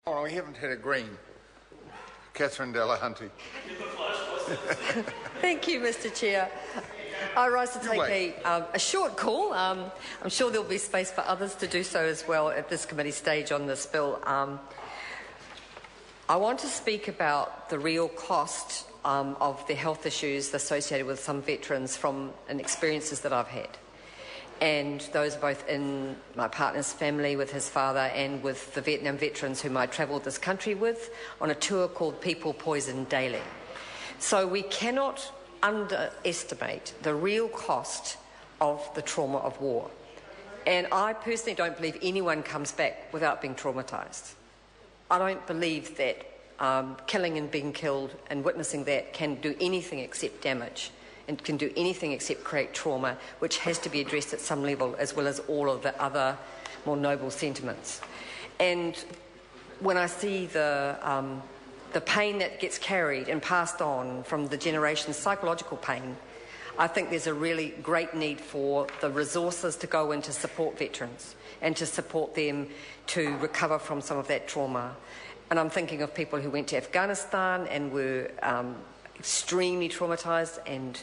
Oh, we haven't had a green. Catherine Delahunty. Thank you, Mr. Chair. I rise to take a short call. I'm sure there'll be space for others to do so as well at this committee stage on this bill. I want to speak about the real cost of the health issues associated with some veterans from experiences that I've had. And those both in my partner's family with his father and with the Vietnam veterans whom I travelled this country with on a tour called People Poison Daily. So we cannot underestimate the real cost of the trauma of war. And I personally don't believe anyone comes back without being traumatised. I don't believe that killing and being killed and witnessing that can do anything except damage and can do anything except create trauma, which has to be addressed at some level, as well as all of the other more noble sentiments. And when I see the pain that gets carried and passed on from the generations, psychological pain, I think there's a really great need for the resources to go in to support veterans and to support them to recover from some of that trauma. And I'm thinking of people who went to Afghanistan and were extremely traumatised and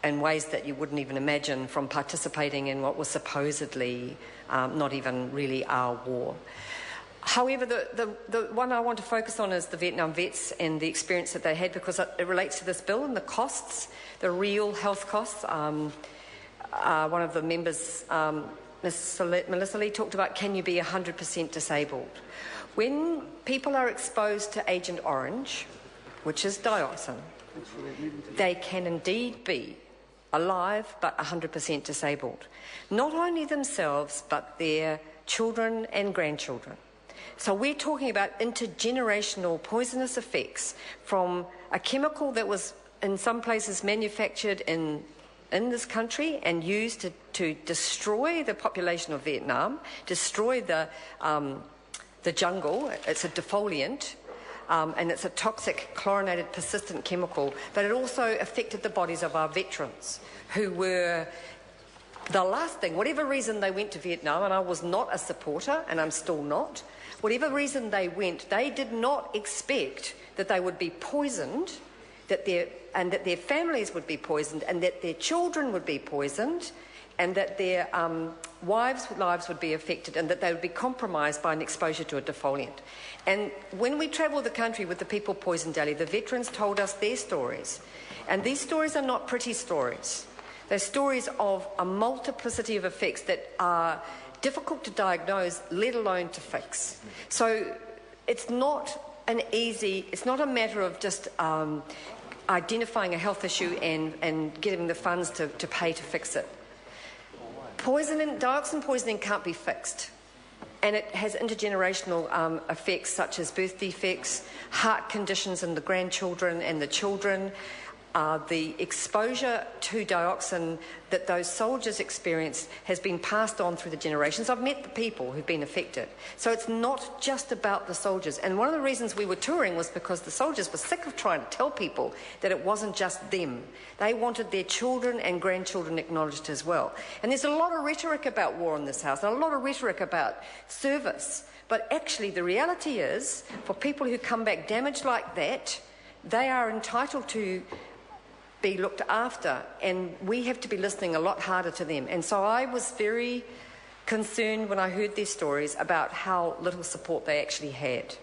in ways that you wouldn't even imagine from participating in what was supposedly not even really our war. However, the one I want to focus on is the Vietnam vets and the experience that they had, because it relates to this bill and the costs, the real health costs. One of the members, Melissa Lee, talked about, can you be 100% disabled? When people are exposed to Agent Orange, which is dioxin, they can indeed be alive but 100% disabled. Not only themselves, but their children and grandchildren. So we're talking about intergenerational poisonous effects from a chemical that was in some places manufactured in this country and used to destroy the population of Vietnam, destroy the jungle. It's a defoliant. And it's a toxic, chlorinated, persistent chemical, but it also affected the bodies of our veterans, who were the last thing, whatever reason they went to Vietnam, and I was not a supporter, and I'm still not, whatever reason they went, they did not expect that they would be poisoned, that their families would be poisoned, and that their children would be poisoned, and that their wives' lives would be affected, and that they would be compromised by an exposure to a defoliant. And when we travelled the country with the People Poison Daily, the veterans told us their stories. And these stories are not pretty stories. They're stories of a multiplicity of effects that are difficult to diagnose, let alone to fix. So it's not a matter of just identifying a health issue and getting the funds to pay to fix it. Dioxin poisoning can't be fixed. And it has intergenerational effects such as birth defects, heart conditions in the grandchildren and the children, the exposure to dioxin that those soldiers experienced has been passed on through the generations. I've met the people who've been affected. So it's not just about the soldiers. And one of the reasons we were touring was because the soldiers were sick of trying to tell people that it wasn't just them. They wanted their children and grandchildren acknowledged as well. And there's a lot of rhetoric about war in this House, and a lot of rhetoric about service. But actually the reality is, for people who come back damaged like that, they are entitled to be looked after, and we have to be listening a lot harder to them. And so I was very concerned when I heard their stories about how little support they actually had.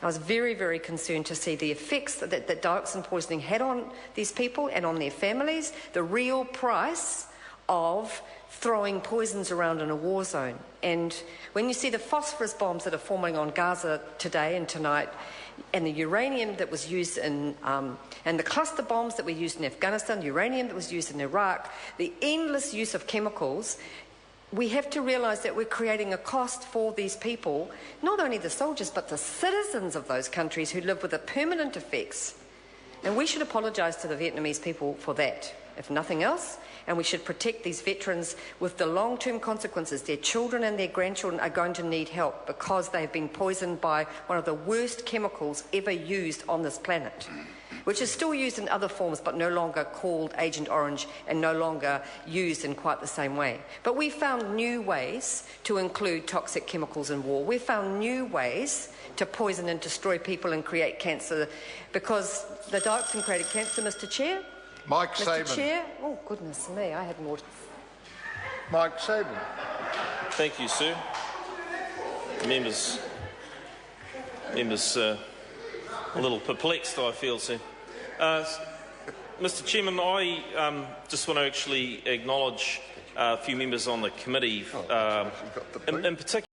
I was very, very concerned to see the effects that dioxin poisoning had on these people and on their families, the real price of throwing poisons around in a war zone. And when you see the phosphorus bombs that are forming on Gaza today and tonight, and the uranium that was used in, and the cluster bombs that were used in Afghanistan, the uranium that was used in Iraq, the endless use of chemicals, we have to realise that we're creating a cost for these people, not only the soldiers, but the citizens of those countries who live with the permanent effects. And we should apologise to the Vietnamese people for that, if nothing else, and we should protect these veterans with the long-term consequences. Their children and their grandchildren are going to need help because they have been poisoned by one of the worst chemicals ever used on this planet. which is still used in other forms but no longer called Agent Orange and no longer used in quite the same way. But we found new ways to include toxic chemicals in war. We found new ways to poison and destroy people and create cancer, because the dioxin created cancer, Mr. Chair. Mike Mr. Sabin. Chair. Oh, goodness me, I had more. Mike Sabin. Thank you, sir. Members, a little perplexed, I feel, sir. Mr. Chairman, I just want to actually acknowledge a few members on the committee, in particular.